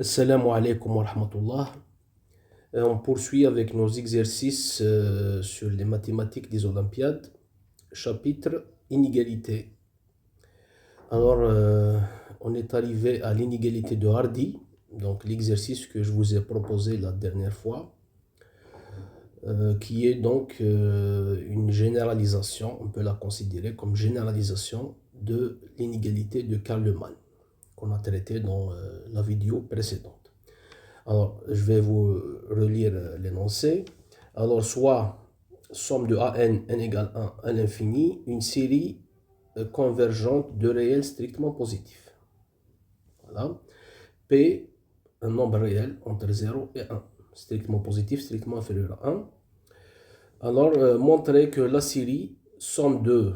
Assalamu alaikum wa rahmatullah. On poursuit avec nos exercices sur les mathématiques des Olympiades, chapitre inégalité. Alors, on est arrivé à l'inégalité de Hardy, donc l'exercice que je vous ai proposé la dernière fois, qui est donc une généralisation, on peut la considérer comme généralisation de l'inégalité de Karlmann, qu'on a traité dans la vidéo précédente. Alors, je vais vous relire l'énoncé. Alors, soit somme de n égale 1 à l'infini, une série convergente de réels strictement positifs. Voilà. P, un nombre réel entre 0 et 1, strictement positif, strictement inférieur à 1. Alors, montrer que la série somme de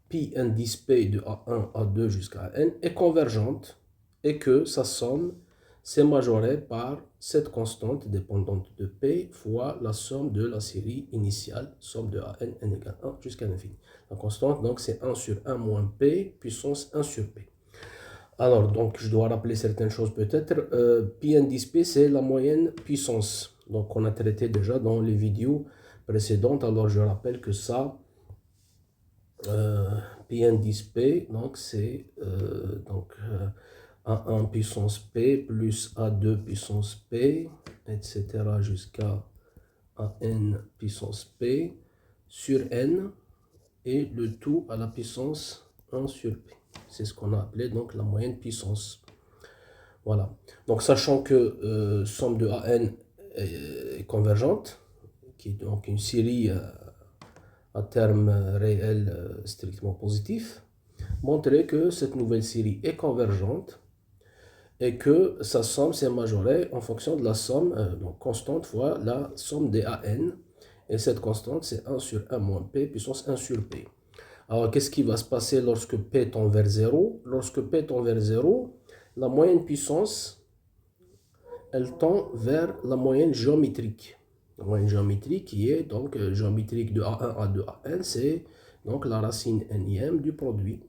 pi indice P de A1 à 2 jusqu'à n est convergente et que sa somme c'est majoré par cette constante dépendante de P fois la somme de la série initiale, somme de n égale 1 jusqu'à l'infini. La constante, donc, c'est 1 sur 1 moins P, puissance 1 sur P. Alors, donc, je dois rappeler certaines choses peut-être. Pi indice P, c'est la moyenne puissance. Donc, on a traité déjà dans les vidéos précédentes. Alors, je rappelle que ça, Pi indice P, donc, c'est A1 puissance P plus A2 puissance P, etc. jusqu'à AN puissance P sur N et le tout à la puissance 1 sur P. C'est ce qu'on a appelé donc la moyenne puissance. Voilà. Donc sachant que somme de AN est convergente, qui est donc une série à terme réel strictement positif, montrer que cette nouvelle série est convergente et que sa somme s'est majorée en fonction de la somme, donc constante fois la somme des AN. Et cette constante, c'est 1 sur 1 moins P puissance 1 sur P. Alors, qu'est-ce qui va se passer lorsque P tend vers 0? Lorsque P tend vers 0, la moyenne puissance, elle tend vers la moyenne géométrique. La moyenne géométrique qui est donc géométrique de A1 à 2AN, c'est donc la racine nième du produit.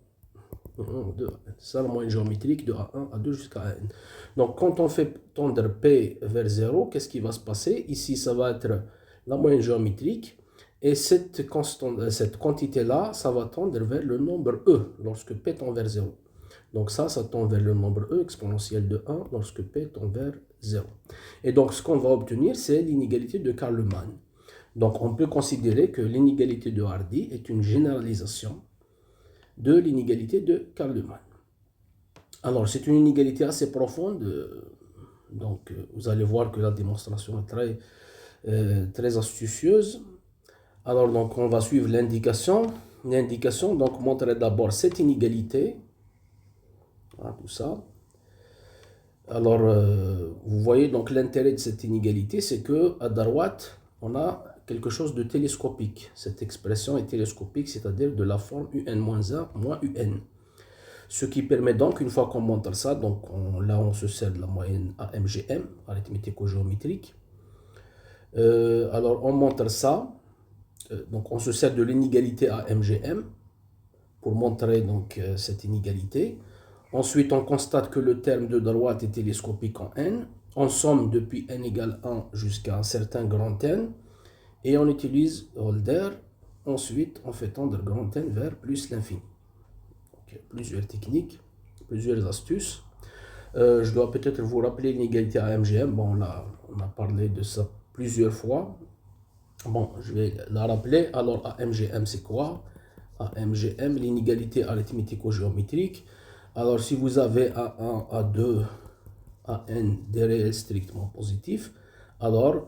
C'est la moyenne géométrique de A1 à 2 jusqu'à n. Donc, quand on fait tendre P vers 0, qu'est-ce qui va se passer? Ici, ça va être la moyenne géométrique. Et cette quantité-là, ça va tendre vers le nombre E lorsque P tend vers 0. Donc ça tend vers le nombre E exponentiel de 1 lorsque P tend vers 0. Et donc, ce qu'on va obtenir, c'est l'inégalité de Karlmann. Donc, on peut considérer que l'inégalité de Hardy est une généralisation de l'inégalité de Karlmann. Alors, c'est une inégalité assez profonde, donc vous allez voir que la démonstration est très astucieuse. Alors, donc, on va suivre l'indication. L'indication, donc, montrerait d'abord cette inégalité. Voilà, tout ça. Alors, vous voyez, donc, l'intérêt de cette inégalité, c'est que à droite, on a quelque chose de télescopique. Cette expression est télescopique, c'est-à-dire de la forme un moins 1 moins un. Ce qui permet donc, une fois qu'on montre ça, donc là on se sert de la moyenne AMGM, arithmético-géométrique. Alors on montre ça, donc on se sert de l'inégalité AMGM pour montrer donc cette inégalité. Ensuite on constate que le terme de droite est télescopique en n. On somme depuis n égale 1 jusqu'à un certain grand N. Et on utilise Holder. Ensuite, on fait tendre grand N vers plus l'infini. Plusieurs techniques, plusieurs astuces. Je dois peut-être vous rappeler l'inégalité AMGM. Bon, là, on a parlé de ça plusieurs fois. Bon, je vais la rappeler. Alors, AMGM, c'est quoi? AMGM, l'inégalité arithmético-géométrique. Alors, si vous avez A1, A2, AN des réels strictement positifs, alors,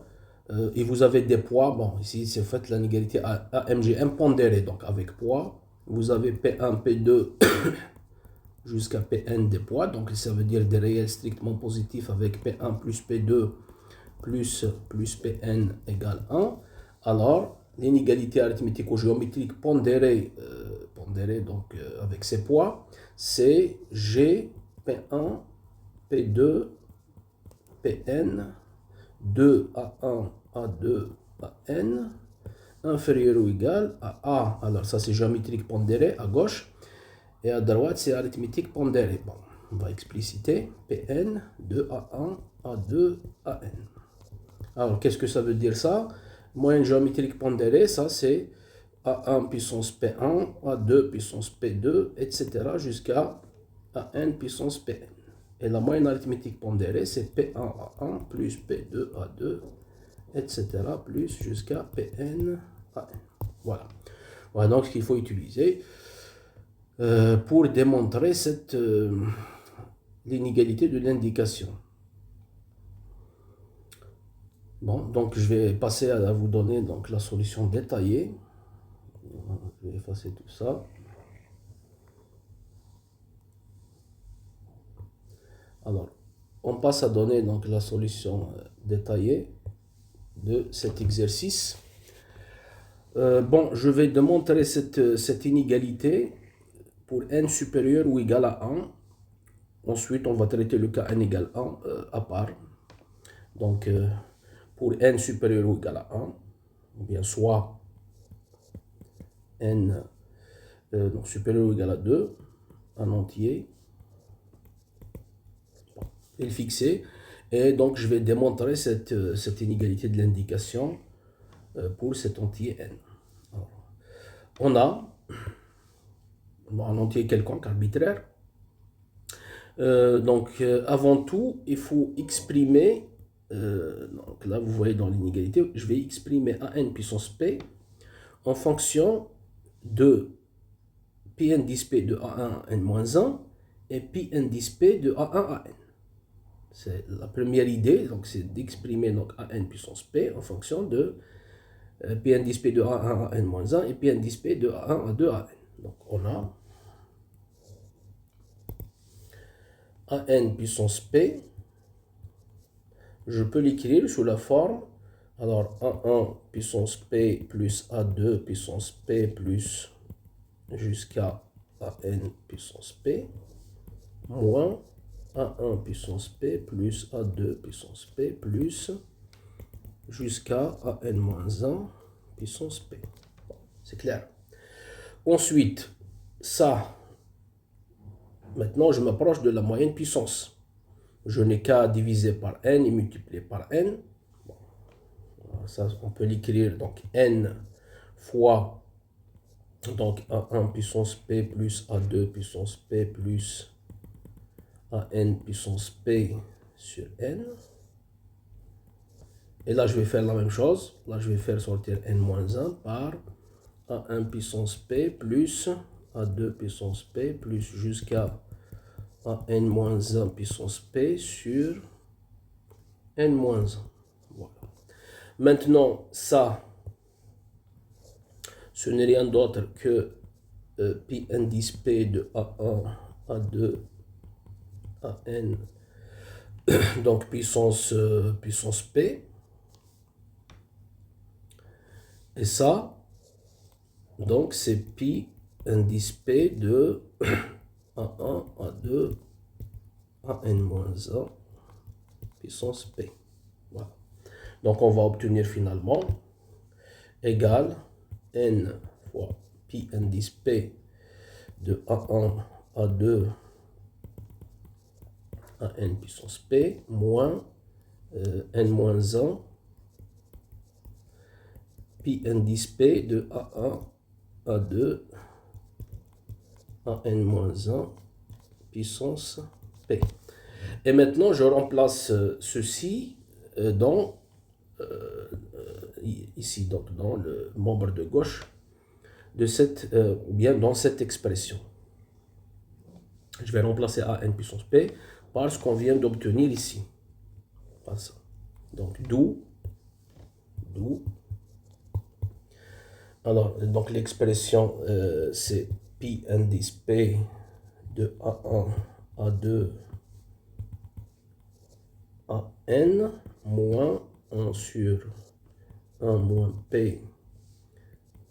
et vous avez des poids, bon, ici, c'est fait l'inégalité AMGM pondérée, donc avec poids. Vous avez P1, P2 jusqu'à Pn des poids, donc ça veut dire des réels strictement positifs avec P1 plus P2 plus Pn égale 1. Alors, l'inégalité arithmético-géométrique pondérée, donc avec ses poids, c'est G, P1, P2, Pn, 2 A1, A2, AN, inférieur ou égal à A. Alors ça c'est géométrique pondéré à gauche et à droite c'est arithmétique pondéré. Bon. on va expliciter Pn de A1, A2, An. Alors, qu'est-ce que ça veut dire ça? Moyenne géométrique pondérée, ça c'est A1 puissance P1, A2 puissance P2, etc. jusqu'à AN puissance Pn. Et la moyenne arithmétique pondérée, c'est P1A1 plus P2A2, etc. plus jusqu'à Pn AN. Voilà. Voilà donc ce qu'il faut utiliser pour démontrer l'inégalité de l'indication. Bon, donc je vais passer à vous donner donc la solution détaillée. Je vais effacer tout ça. Alors, on passe à donner donc la solution détaillée de cet exercice. Bon, je vais démontrer cette inégalité pour n supérieur ou égal à 1. Ensuite, on va traiter le cas n égale 1 à part. Donc, pour n supérieur ou égal à 1, ou bien soit n donc supérieur ou égal à 2, en entier, et le fixer. Et donc, je vais démontrer cette inégalité de l'indication pour cet entier n. Alors, on a un entier quelconque arbitraire. Avant tout, il faut exprimer, donc là vous voyez dans l'inégalité, je vais exprimer an puissance p en fonction de Pn 10p de A1 à n-1 et Pn 10p de A1 à n. C'est la première idée, donc c'est d'exprimer donc an puissance p en fonction de Pn 10p de A1 à n-1 et Pn 10p de A1 à 2 à n. Donc on a an puissance p, je peux l'écrire sous la forme, alors A1 puissance p plus A2 puissance p plus jusqu'à an puissance p, moins A1 puissance p plus A2 puissance p plus jusqu'à an-1 puissance p. C'est clair. Ensuite, ça, maintenant je m'approche de la moyenne puissance. Je n'ai qu'à diviser par n et multiplier par n. Bon. Ça, on peut l'écrire donc n fois donc A1 puissance p plus A2 puissance p plus an puissance p sur n. Et là, je vais faire la même chose. Là, je vais faire sortir n-1 par A1 puissance p plus A2 puissance p plus jusqu'à an-1 puissance p sur n-1. Voilà. Maintenant, ça, ce n'est rien d'autre que Pn 10p de A1, A2, AN, donc puissance p. Et ça, donc c'est pi indice p de A1, A2, AN-1 puissance p. Voilà. Donc on va obtenir finalement égal n fois pi indice p de A1, A2, AN puissance p moins n-1 pi indice p de A1, A2, AN-1 puissance p. Et maintenant, je remplace ceci dans ici, donc dans le membre de gauche de cette, ou bien dans cette expression. Je vais remplacer AN puissance p par ce qu'on vient d'obtenir ici. Par ça. Donc, d'où alors, donc l'expression, c'est pi indice p de A1, A2, AN moins 1 sur 1 moins p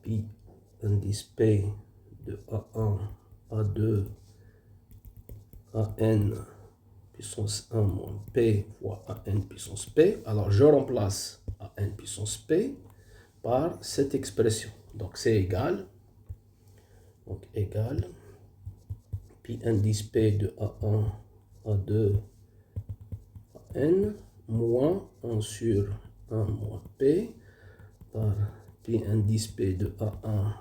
pi indice p de A1, A2, AN puissance 1 moins p fois AN puissance p. Alors, je remplace AN puissance p par cette expression. Donc, c'est égal. Donc, égal pi indice p de A1, A2 à n moins 1 sur 1 moins p par pi indice p de A1.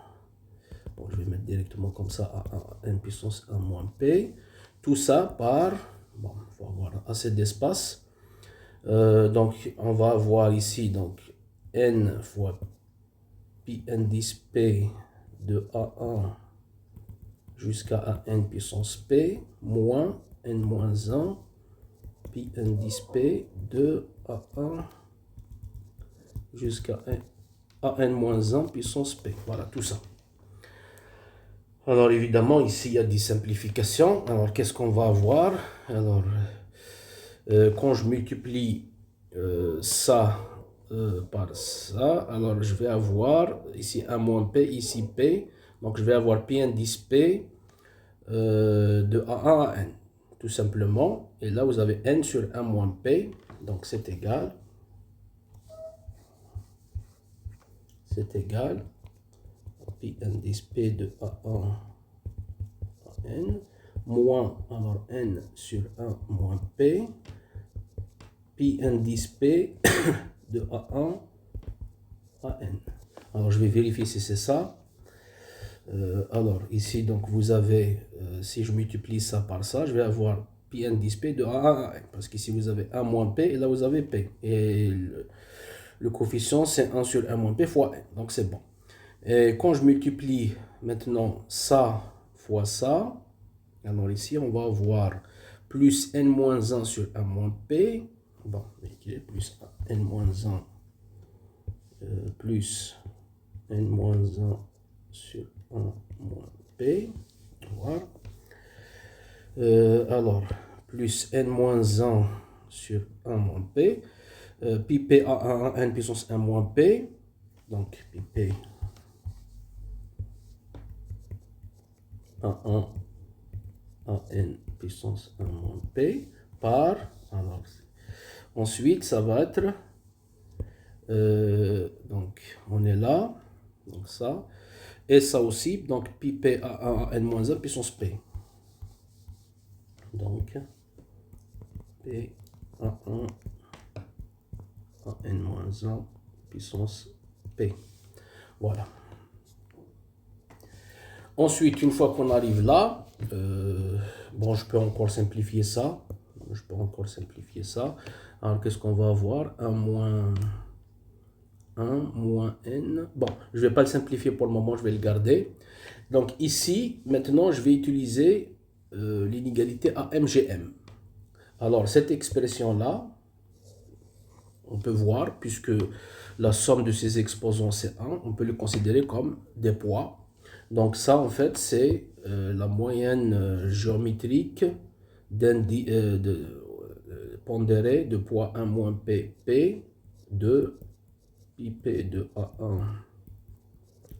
Bon, je vais mettre directement comme ça A1 à n puissance 1 moins p. Tout ça par, bon, il faut avoir assez d'espace. Donc, on va avoir ici donc n fois pi indice p de A1 jusqu'à n puissance p moins n moins 1 pi indice p de A1 jusqu'à n moins 1 puissance p. Voilà, tout ça. Alors, évidemment, ici, il y a des simplifications. Alors, qu'est-ce qu'on va avoir? Alors, quand je multiplie ça par ça, alors je vais avoir ici 1 moins p, ici p. Donc, je vais avoir pi indice p de A1 à n, tout simplement. Et là, vous avez n sur 1 moins p. Donc, c'est égal. C'est égal pi indice p de A1 à n moins, alors n sur 1 moins p, pi indice p de A1 à n. Alors, je vais vérifier si c'est ça. Alors, ici, donc, vous avez, si je multiplie ça par ça, je vais avoir pi indice p de A1 à n. Parce qu'ici, vous avez 1 moins p et là, vous avez p. Et le coefficient, c'est 1 sur 1 moins p fois n. Donc, c'est bon. Et quand je multiplie maintenant ça fois ça, alors ici, on va avoir plus n moins 1 sur 1 moins p. Bon, plus n moins 1 plus n moins 1 sur 1 moins p. Voilà. Alors, plus n moins 1 sur 1 moins p. Pi p à 1 n puissance 1 moins p. Donc, pi p à 1 à n puissance 1 moins p par, alors, ensuite ça va être, donc on est là, donc ça, et ça aussi, donc pi p à 1 à n moins 1 puissance p. Donc, p à 1 à n moins 1 puissance p. Voilà. Ensuite, une fois qu'on arrive là, bon, je peux encore simplifier ça. Alors, qu'est-ce qu'on va avoir? 1 moins n. Bon, je ne vais pas le simplifier pour le moment, je vais le garder. Donc, ici, maintenant, je vais utiliser l'inégalité AMGM. Alors, cette expression-là, on peut voir, puisque la somme de ces exposants, c'est 1, on peut le considérer comme des poids. Donc ça, en fait, c'est la moyenne géométrique pondérée de poids 1 moins pp de pi p de A1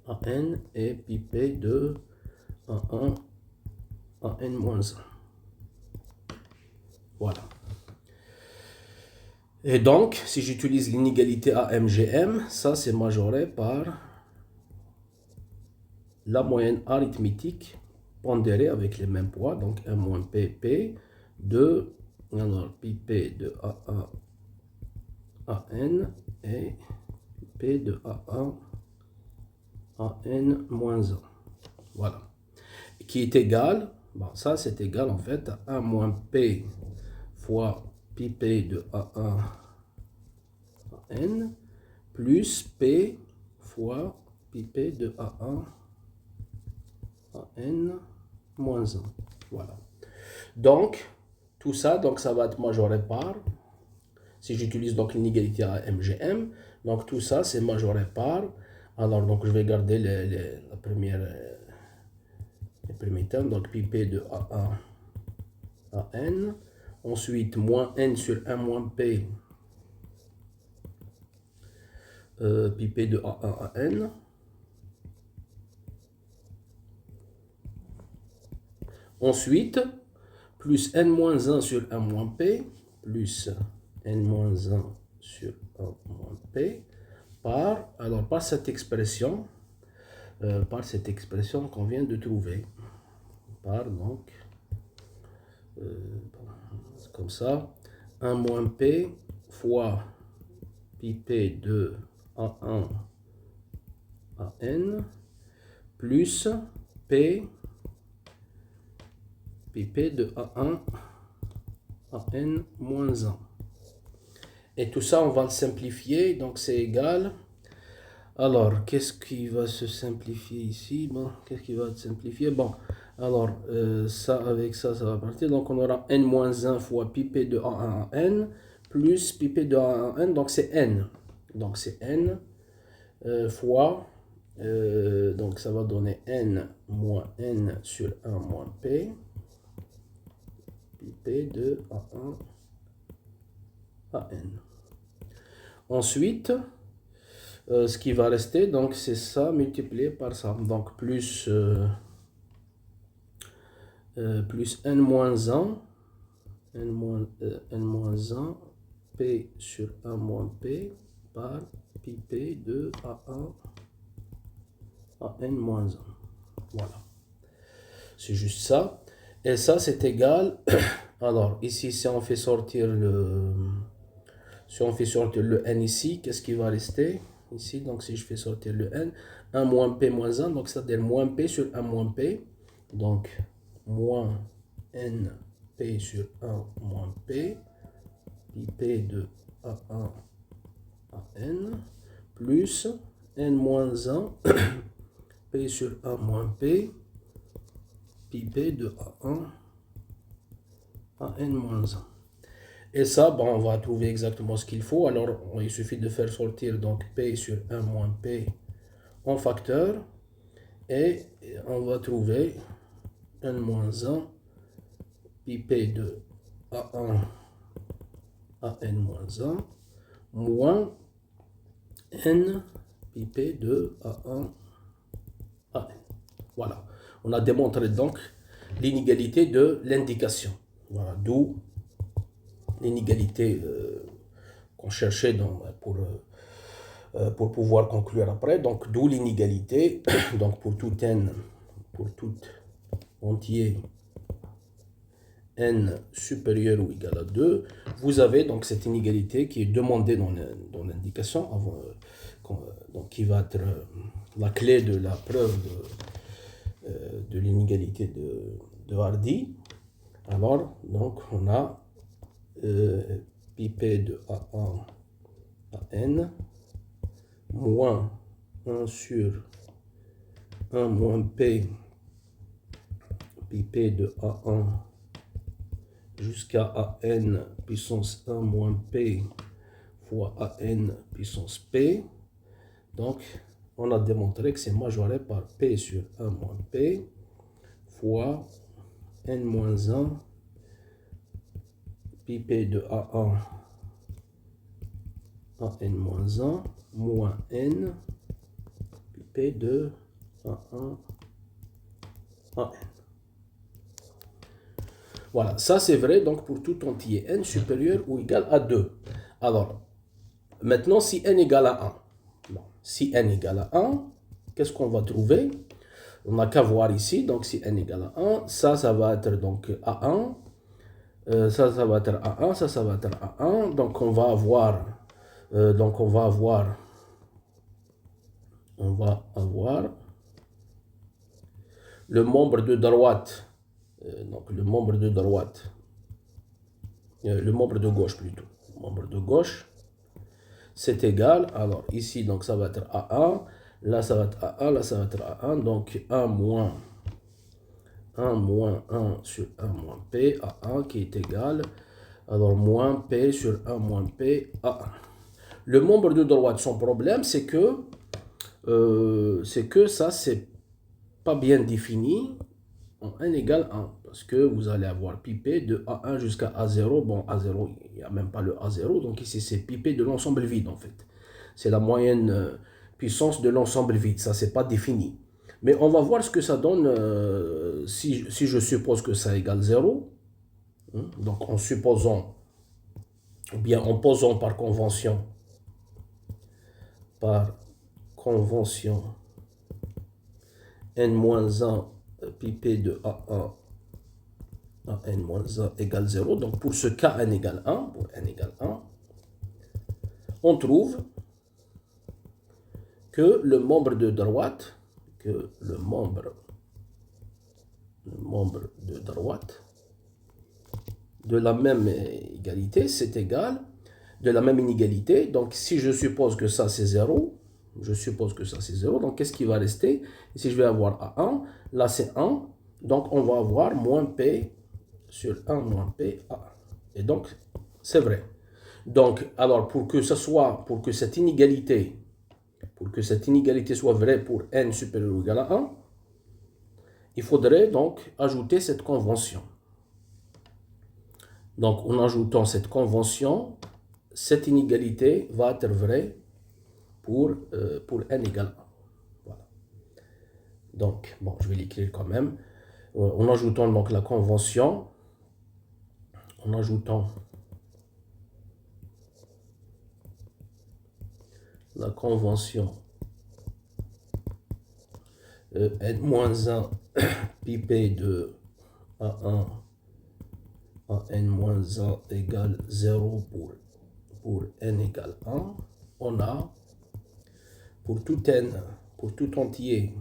à n et pi p de A1 à n moins 1. Voilà. Et donc, si j'utilise l'inégalité AMGM, ça c'est majoré par la moyenne arithmétique pondérée avec les mêmes poids, donc 1 moins pp de, alors, pi p de A1 à n et p de A1 à n moins 1. Voilà. Qui est égal, bon, ça c'est égal en fait à 1 moins p fois pi p de A1 à n plus p fois pi p de A1 à n moins 1. Voilà. Donc, tout ça, donc ça va être majoré par, si j'utilise donc l'inégalité à MGM, donc tout ça c'est majoré par, alors donc je vais garder les premiers termes, donc pi p de A1 à n, ensuite moins n sur 1 moins p, pi p de A1 à n, ensuite plus n-1 sur 1 moins p, plus n-1 sur 1 moins p, par cette expression, qu'on vient de trouver, par donc, comme ça. 1 moins P fois pi P de A1 à N plus P pi P de A1 à N moins 1. Et tout ça, on va le simplifier. Donc, c'est égal. Alors, qu'est-ce qui va se simplifier ici? Bon, qu'est-ce qui va se simplifier? Bon, alors, ça avec ça, ça va partir. Donc, on aura n-1 fois pi P de A1 à N plus pi P de A1 à N. Donc, c'est N. Donc, c'est N fois... donc, ça va donner N moins N sur 1 moins P. Pi P de A1 à N. Ensuite... ce qui va rester, donc c'est ça multiplié par ça. Donc plus n-1, n-1, P sur 1 moins P par pi P de A1 à n-1. Voilà. C'est juste ça. Et ça, c'est égal. Alors, ici, si on fait sortir le... Si on fait sortir le n ici, qu'est-ce qui va rester? Ici, donc si je fais sortir le n, 1 moins p moins 1, donc c'est-à-dire moins p sur 1 moins p, donc moins n p sur 1 moins p, pi p de A1 à n, plus n moins 1, p sur 1 moins p, pi p de A1 à n moins 1. Et ça, bon, on va trouver exactement ce qu'il faut. Alors, il suffit de faire sortir donc P sur 1 moins P en facteur. Et on va trouver n moins 1 pi P de A1 à n moins 1 moins n pi P de A1 à n. Voilà. On a démontré donc l'inégalité de l'indication. Voilà, d'où l'inégalité qu'on cherchait pour pouvoir conclure après. Donc, d'où l'inégalité. Donc, pour tout n, pour tout entier n supérieur ou égal à 2, vous avez donc cette inégalité qui est demandée dans l'indication, donc qui va être la clé de la preuve de l'inégalité de Hardy. Alors, donc, on a pi P de A1 à N moins 1 sur 1 moins P pi P de A1 jusqu'à AN puissance 1 moins P fois AN puissance P. Donc, on a démontré que c'est majoré par P sur 1 moins P fois N moins 1 pi P de A1 à N moins 1 moins N pi P de A1 à N. Voilà, ça c'est vrai donc pour tout entier n supérieur ou égal à 2. Alors, maintenant si n égale à 1, bon, si n égale à 1, qu'est-ce qu'on va trouver? On n'a qu'à voir ici, donc si n égale à 1, ça va être donc A1, ça va être A1, ça va être A1, donc on va avoir, le membre de droite, donc le membre de droite, le membre de gauche plutôt, le membre de gauche, c'est égal, alors ici donc ça va être A1, là ça va être A1, là ça va être A1, donc 1 moins 1 sur 1 moins P, A1 qui est égal, alors moins P sur 1 moins P, A1. Le membre de droite, son problème, c'est que ça, c'est pas bien défini en n égale 1. Parce que vous allez avoir pi P de A1 jusqu'à A0. Bon, A0, il n'y a même pas le A0. Donc ici, c'est pi P de l'ensemble vide, en fait. C'est la moyenne puissance de l'ensemble vide. Ça, c'est pas défini. Mais on va voir ce que ça donne si je suppose que ça égale 0. Donc, en supposant, ou bien en posant par convention n-1 pi P de A1 à n moins 1 égale 0. Donc pour ce cas n égale 1, pour n égale 1, on trouve que le membre de droite, de droite de la même égalité, c'est égal, de la même inégalité. Donc si je suppose que ça c'est 0, donc qu'est-ce qui va rester? Ici je vais avoir A1, là c'est 1, donc on va avoir moins P sur 1 moins P A1. Et donc c'est vrai. Donc alors pour que cette inégalité soit vraie pour n supérieur ou égal à 1, il faudrait donc ajouter cette convention. Donc en ajoutant cette convention, cette inégalité va être vraie pour n égale 1. Voilà. Donc, bon, je vais l'écrire quand même. En ajoutant donc la convention, n moins 1 pi p de A1 à n moins 1 égale 0 pour n égale 1, on a pour tout entier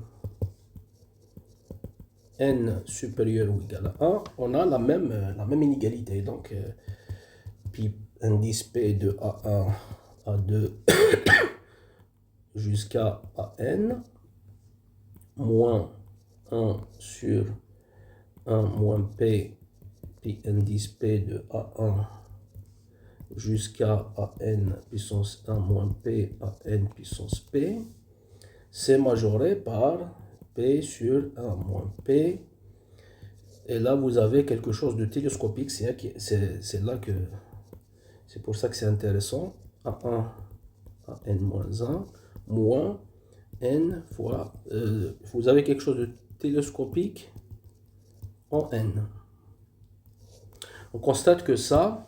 n supérieur ou égal à 1, on a la même inégalité. Donc, pi indice p de A1 à 2 jusqu'à AN moins 1 sur 1 moins p pi indice p de A1 jusqu'à AN puissance 1 moins p à n puissance p, c'est majoré par p sur 1 moins p. Et là, vous avez quelque chose de télescopique. C'est là que c'est pour ça que c'est intéressant. A1 à n moins 1 moins n fois... vous avez quelque chose de télescopique en n. On constate que ça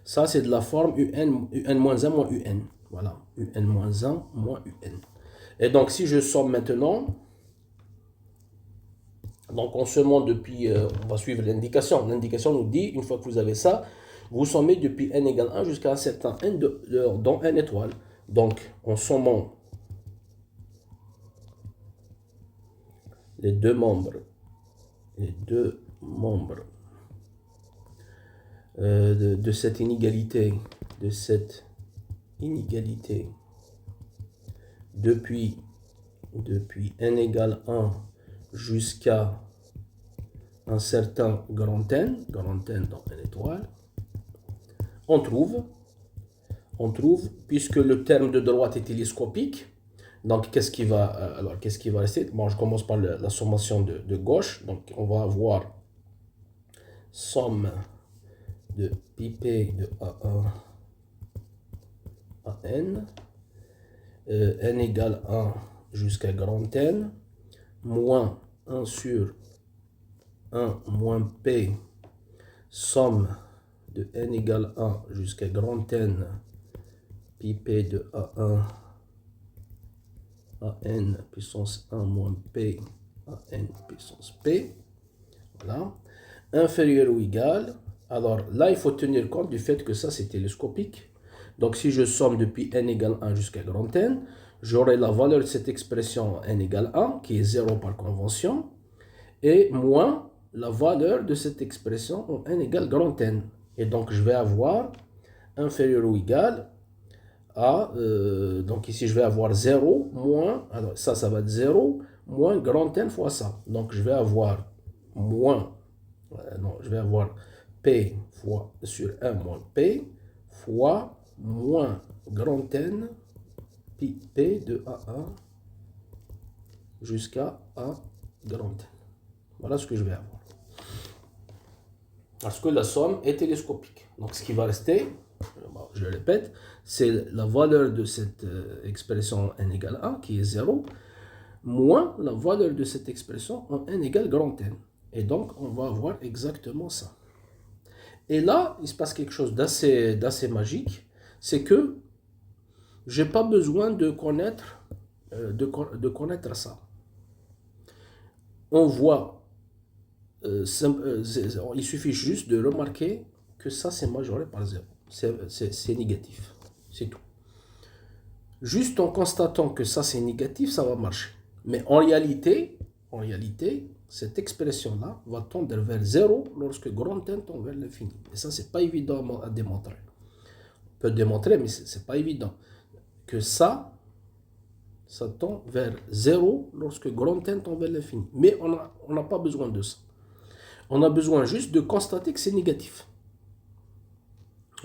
c'est de la forme un moins 1 moins un. Voilà, un moins 1 moins un. Et donc, si je somme maintenant, donc on somme depuis, on va suivre l'indication. L'indication nous dit, une fois que vous avez ça, vous sommez depuis n égale 1 jusqu'à un certain n dont n étoile. Donc, en sommant les deux membres de cette inégalité, depuis n égale 1 jusqu'à un certain grand N dans n étoile, on trouve, puisque le terme de droite est télescopique, donc qu'est-ce qui va rester? Bon, je commence par la sommation de gauche, donc on va avoir somme de pi p de A1 à n, n égale 1 jusqu'à grand N, moins 1 sur 1 moins p, somme de n égale 1 jusqu'à grand N, pi p de A1 à n puissance 1 moins p à n puissance p. Voilà. Inférieur ou égal. Alors là, il faut tenir compte du fait que ça, c'est télescopique. Donc si je somme depuis n égale 1 jusqu'à grand N, j'aurai la valeur de cette expression n égale 1, qui est 0 par convention, et moins la valeur de cette expression en n égale grand N. Et donc je vais avoir inférieur ou égal à, donc ici je vais avoir 0 moins, alors ça va être 0 moins grand N fois ça. Donc je vais avoir moins, je vais avoir P fois sur 1 moins P fois moins grand N pi P de A1 jusqu'à A grand N. Voilà ce que je vais avoir. Parce que la somme est télescopique. Donc ce qui va rester, je le répète, c'est la valeur de cette expression n égale 1, qui est 0, moins la valeur de cette expression en n égale grand N. Et donc, on va avoir exactement ça. Et là, il se passe quelque chose d'assez magique, c'est que je n'ai pas besoin de connaître ça. On voit il suffit juste de remarquer que ça, c'est majoré par 0. C'est négatif. C'est tout. Juste en constatant que ça, c'est négatif, ça va marcher. Mais en réalité, cette expression-là va tendre vers 0 lorsque grand N tend vers l'infini. Et ça, c'est pas évident à démontrer. On peut démontrer, mais c'est pas évident. Que ça tend vers 0 lorsque grand N tend vers l'infini. Mais on n'a pas besoin de ça. On a besoin juste de constater que c'est négatif.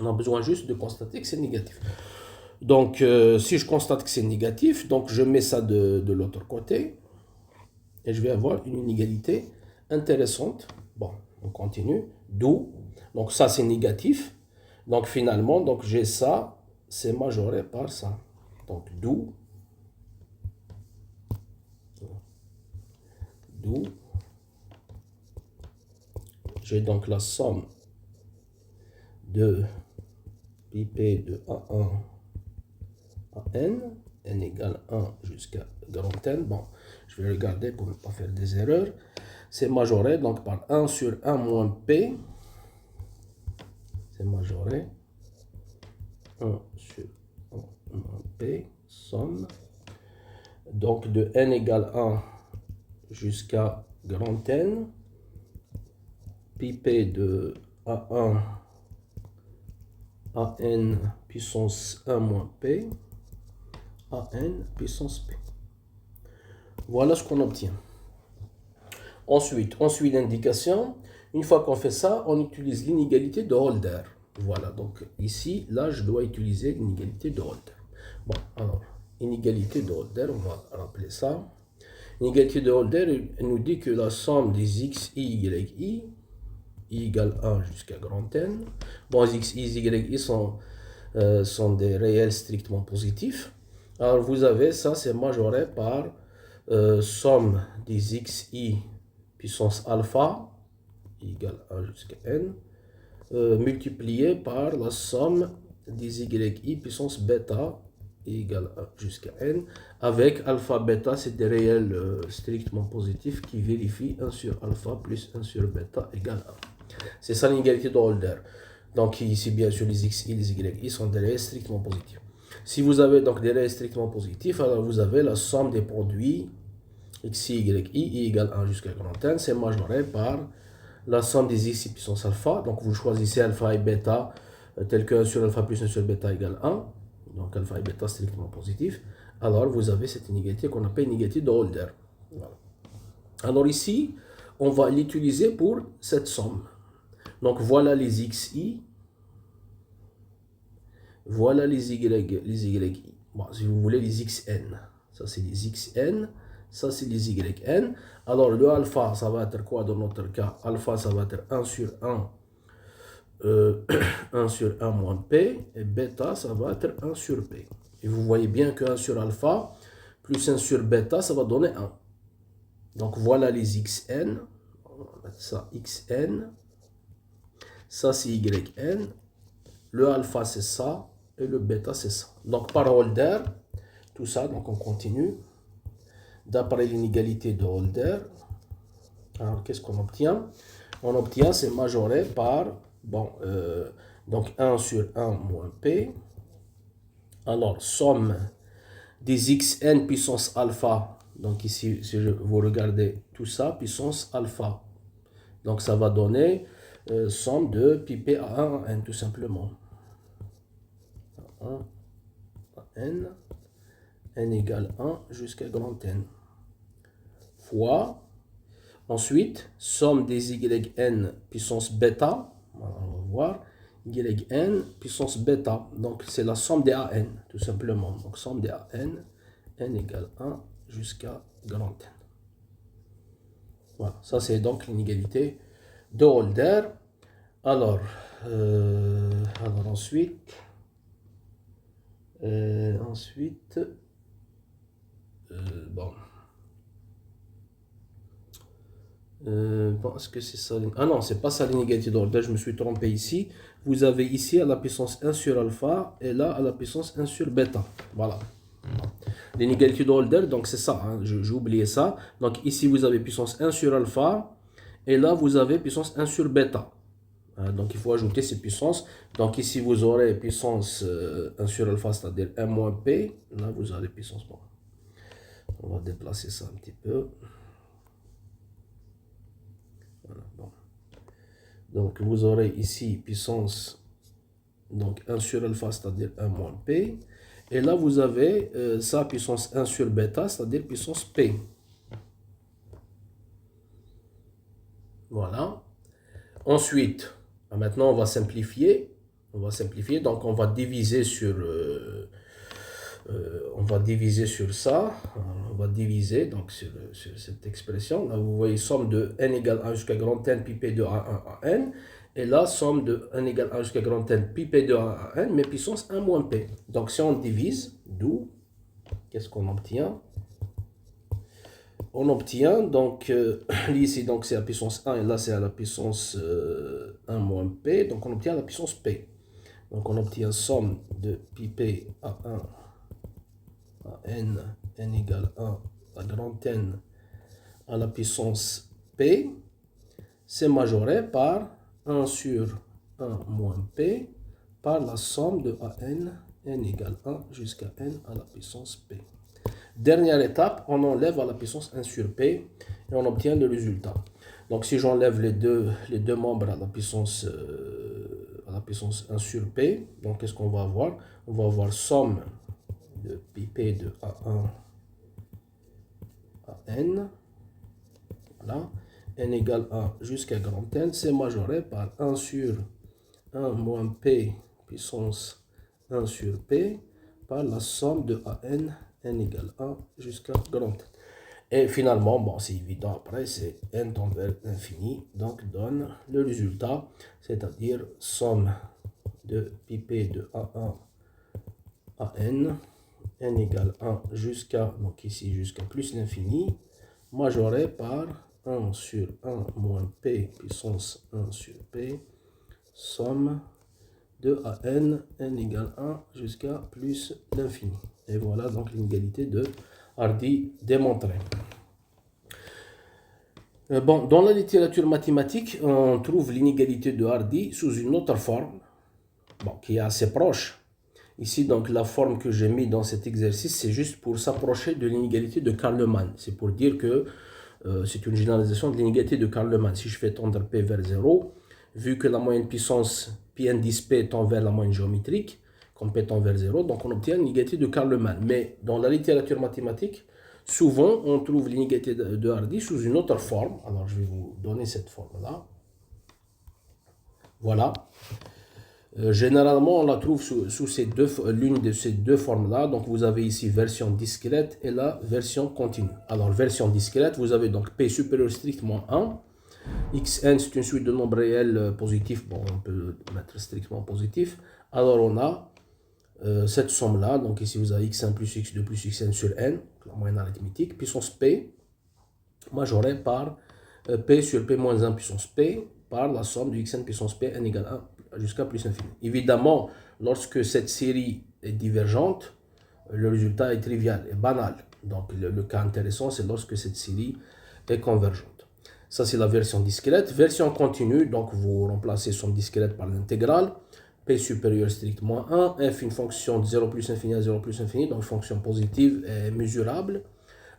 On a besoin juste de constater que c'est négatif. Donc, si je constate que c'est négatif, donc je mets ça de l'autre côté. Et je vais avoir une inégalité intéressante. Bon, on continue. D'où, donc ça c'est négatif. Donc finalement, donc j'ai ça, c'est majoré par ça. Donc d'où j'ai donc la somme de pi de A1 à n égale 1 jusqu'à grand N. Bon, je vais regarder pour ne pas faire des erreurs. C'est majoré donc par 1 sur 1 moins P. C'est majoré 1 sur 1 moins P, somme. Donc de n égale 1 jusqu'à grand N. Pi de A1 à n puissance 1 moins P à n puissance P. Voilà ce qu'on obtient. Ensuite, on suit l'indication. Une fois qu'on fait ça, on utilise l'inégalité de Holder. Voilà, donc ici, là, je dois utiliser l'inégalité de Holder. Bon, alors, inégalité de Holder, on va rappeler ça. L'inégalité de Holder, elle nous dit que la somme des x, y, i égale 1 jusqu'à grand N. Bon, les x, y sont des réels strictement positifs. Alors, vous avez ça, c'est majoré par somme des x, i puissance alpha égale 1 jusqu'à n, multiplié par la somme des y puissance bêta égale 1 jusqu'à n, avec alpha bêta, c'est des réels strictement positifs qui vérifient 1 sur alpha plus 1 sur bêta égale 1. C'est ça l'inégalité de Holder. Donc ici, bien sûr, les x et les y sont des réels strictement positifs. Si vous avez donc des réels strictement positifs, alors vous avez la somme des produits x, y, i égale 1 jusqu'à grand N, c'est majoré par la somme des x puissance alpha. Donc vous choisissez alpha et bêta tel que 1 sur alpha plus 1 sur bêta égale 1. Donc alpha et bêta strictement positif. Alors vous avez cette inégalité qu'on appelle inégalité de Holder. Voilà. Alors ici, on va l'utiliser pour cette somme. Donc voilà les xi. Voilà les yi. Bon, si vous voulez les xn. Ça c'est les xn. Ça, c'est les yn. Alors, le alpha, ça va être quoi dans notre cas? Alpha, ça va être 1 sur 1, 1 sur 1 moins P. Et bêta, ça va être 1 sur P. Et vous voyez bien que 1 sur alpha plus 1 sur bêta, ça va donner 1. Donc, voilà les xn. On va mettre ça xn. Ça, c'est yn. Le alpha, c'est ça. Et le bêta, c'est ça. Donc, par Holder, tout ça, donc on continue. D'après l'inégalité de Holder, alors qu'est-ce qu'on obtient? On obtient, c'est majoré par, bon, donc 1 sur 1 moins P. Alors, somme des xn puissance alpha. Donc ici, si vous regardez tout ça, puissance alpha. Donc ça va donner somme de pi p à 1 à n, tout simplement. 1 à n. N égale 1 jusqu'à grand N, fois, ensuite, somme des yn puissance bêta, on va voir, yn puissance bêta, donc c'est la somme des an, tout simplement, donc somme des an, n égale 1 jusqu'à grand N. Voilà, ça c'est donc l'inégalité de Holder. Alors ensuite, bon. Bon, est-ce que c'est ça? Ah non, c'est pas ça l'inégalité de Holder, je me suis trompé ici. Vous avez ici à la puissance 1 sur alpha et là à la puissance 1 sur bêta. Voilà. L'inégalité de Holder, donc c'est ça, hein, j'ai oublié ça. Donc ici vous avez puissance 1 sur alpha Et là, vous avez puissance 1 sur bêta. Donc, il faut ajouter ces puissances. Donc, ici, vous aurez puissance 1 sur alpha, c'est-à-dire 1 moins P. Là, vous avez puissance. Bon. On va déplacer ça un petit peu. Voilà, bon. Donc, vous aurez ici puissance donc 1 sur alpha, c'est-à-dire 1 moins P. Et là, vous avez ça, puissance 1 sur bêta, c'est-à-dire puissance P. Voilà. Ensuite, maintenant, on va simplifier. Donc, on va diviser sur ça. On va diviser donc sur cette expression. Là, vous voyez somme de n égale 1 jusqu'à grand N pi p de a1 à n. Et là, somme de n égale 1 jusqu'à grand N pi p de a1 à n, mais puissance 1 moins p. Donc, si on divise, d'où, qu'est-ce qu'on obtient? On obtient, donc, ici, donc c'est la puissance 1, et là, c'est à la puissance 1 moins p. Donc, on obtient la puissance p. Donc, on obtient somme de pi p à 1 à n égale 1 à grand N à la puissance p. C'est majoré par 1 sur 1 moins p par la somme de n égale 1 jusqu'à n à la puissance p. Dernière étape, on enlève à la puissance 1 sur p et on obtient le résultat. Donc si j'enlève les deux membres à la puissance 1 sur p, donc qu'est-ce qu'on va avoir? On va avoir somme de pi p de a1 à n. Voilà. N égale 1 jusqu'à grand N, c'est majoré par 1 sur 1 moins p puissance 1 sur p par la somme de n égale 1 jusqu'à grand N. Et finalement, bon, c'est évident après, c'est n tend vers l'infini, donc donne le résultat, c'est-à-dire somme de pi p de a1 à n égale 1 jusqu'à, donc ici jusqu'à plus l'infini, majoré par 1 sur 1 moins p puissance 1 sur p, somme de n égale 1 jusqu'à plus l'infini. Et voilà donc l'inégalité de Hardy démontrée. Bon, dans la littérature mathématique, on trouve l'inégalité de Hardy sous une autre forme, bon, qui est assez proche. Ici, donc, la forme que j'ai mis dans cet exercice, c'est juste pour s'approcher de l'inégalité de Karlmann. C'est pour dire que c'est une généralisation de l'inégalité de Karlmann. Si je fais tendre P vers 0, vu que la moyenne puissance pi indice P tend vers la moyenne géométrique, comme P tend vers 0, donc on obtient l'inégalité de Karlmann. Mais dans la littérature mathématique, souvent on trouve l'inégalité de Hardy sous une autre forme. Alors je vais vous donner cette forme-là. Voilà. Généralement, on la trouve sous l'une de ces deux formes-là. Donc, vous avez ici version discrète et la version continue. Alors, version discrète, vous avez donc P supérieur strictement 1. Xn, c'est une suite de nombres réels positifs. Bon, on peut mettre strictement positif. Alors, on a cette somme-là. Donc, ici, vous avez x1 plus x2 plus xn sur n, la moyenne arithmétique, puissance P, majorée par P sur P moins 1 puissance P, par la somme de xn puissance P, n égale 1 jusqu'à plus infini. Évidemment, lorsque cette série est divergente, le résultat est trivial et banal. Donc, le cas intéressant, c'est lorsque cette série est convergente. Ça, c'est la version discrète. Version continue, donc vous remplacez somme discrète par l'intégrale. P supérieur strictement 1, f une fonction de 0 plus infini à 0 plus infini, donc fonction positive et mesurable.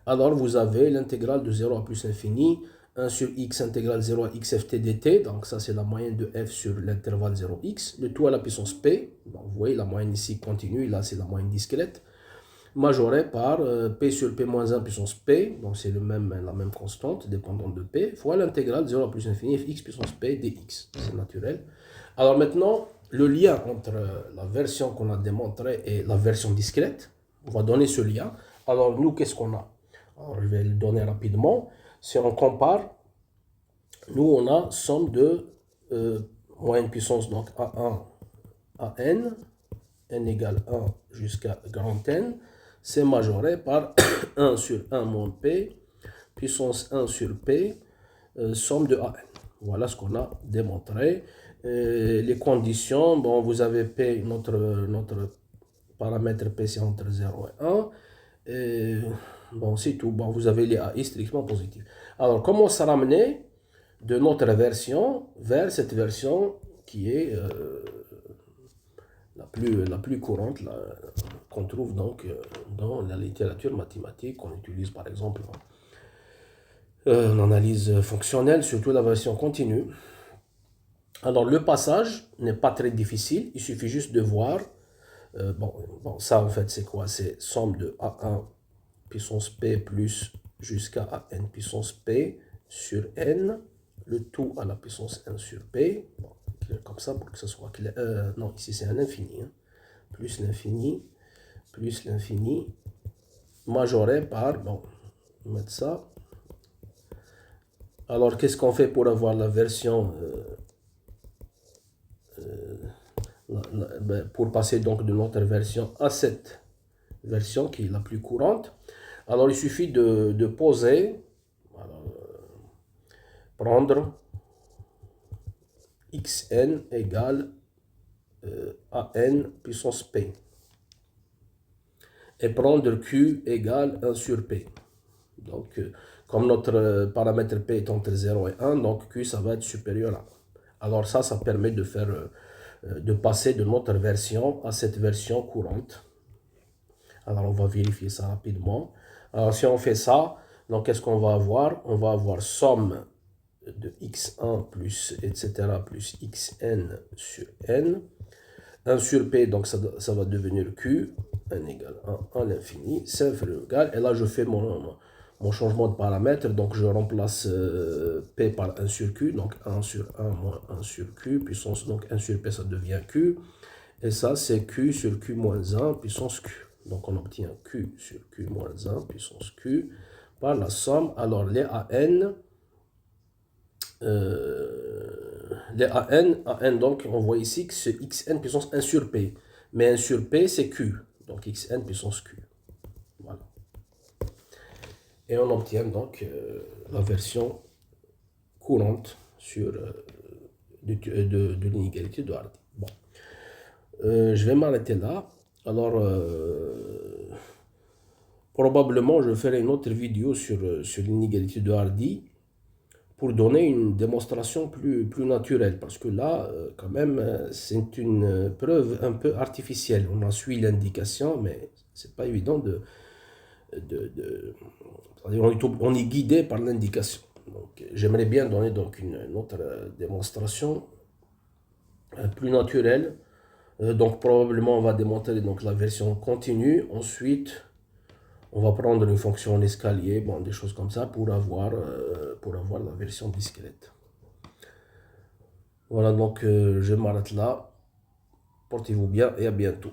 Alors, vous avez l'intégrale de 0 à plus infini, 1 sur x intégrale 0 à x ft dt, donc ça c'est la moyenne de f sur l'intervalle 0x, le tout à la puissance p, donc vous voyez la moyenne ici continue, là c'est la moyenne discrète, majorée par p sur p moins 1 puissance p, donc c'est la même constante dépendante de p, fois l'intégrale 0 à plus infini fx puissance p dx, c'est naturel. Alors maintenant, le lien entre la version qu'on a démontrée et la version discrète, on va donner ce lien. Alors nous, qu'est-ce qu'on a? Alors, je vais le donner rapidement. Si on compare, nous on a somme de moyenne puissance, donc A1 à n égale 1 jusqu'à grand N, c'est majoré par 1 sur 1 moins P, puissance 1 sur P, somme de AN. Voilà ce qu'on a démontré. Les conditions, bon, vous avez P, notre paramètre P c'est entre 0 et 1. Bon, c'est tout. Bon, vous avez les AI strictement positifs. Alors, comment ça ramener de notre version vers cette version qui est la plus courante, qu'on trouve donc dans la littérature mathématique, qu'on utilise par exemple en analyse fonctionnelle, surtout la version continue. Alors le passage n'est pas très difficile, il suffit juste de voir, bon, ça en fait c'est quoi? C'est somme de A1 puissance P plus jusqu'à AN puissance P sur N, le tout à la puissance 1 sur P, bon, comme ça pour que ce soit clair, non ici c'est un infini, hein. Plus l'infini, majoré par, bon, on va mettre ça. Alors qu'est-ce qu'on fait pour avoir la version pour passer donc de notre version à cette version qui est la plus courante? Alors il suffit de poser, prendre xn égale an puissance p et prendre q égale 1 sur p. Donc comme notre paramètre p est entre 0 et 1, donc q ça va être supérieur à 1. Alors ça permet de faire de passer de notre version à cette version courante. Alors on va vérifier ça rapidement. Alors si on fait ça, donc qu'est-ce qu'on va avoir? On va avoir somme de x1 plus etc. plus xn sur n. 1 sur p, donc ça va devenir q, n égale 1 à l'infini, c'est inférieur ou égal. Et là je fais mon changement de paramètre, donc je remplace p par 1 sur q, donc 1 sur 1 moins 1 sur q, puissance, donc 1 sur p ça devient q, et ça c'est q sur q moins 1 puissance q. Donc on obtient q sur q moins 1 puissance q par la somme. Alors les AN, donc on voit ici que c'est xn puissance 1 sur p, mais 1 sur p c'est q, donc xn puissance q. Voilà. Et on obtient donc la version courante sur, de l'inégalité de Hardy. Bon. Je vais m'arrêter là. Alors, probablement, je ferai une autre vidéo sur l'inégalité de Hardy pour donner une démonstration plus naturelle. Parce que là, quand même, c'est une preuve un peu artificielle. On a suivi l'indication, mais c'est pas évident on est guidé par l'indication. Donc, j'aimerais bien donner donc une autre démonstration plus naturelle. Donc probablement on va démontrer donc la version continue. Ensuite on va prendre une fonction en escalier, bon, des choses comme ça pour avoir la version discrète. Voilà, donc je m'arrête là. Portez-vous bien et à bientôt.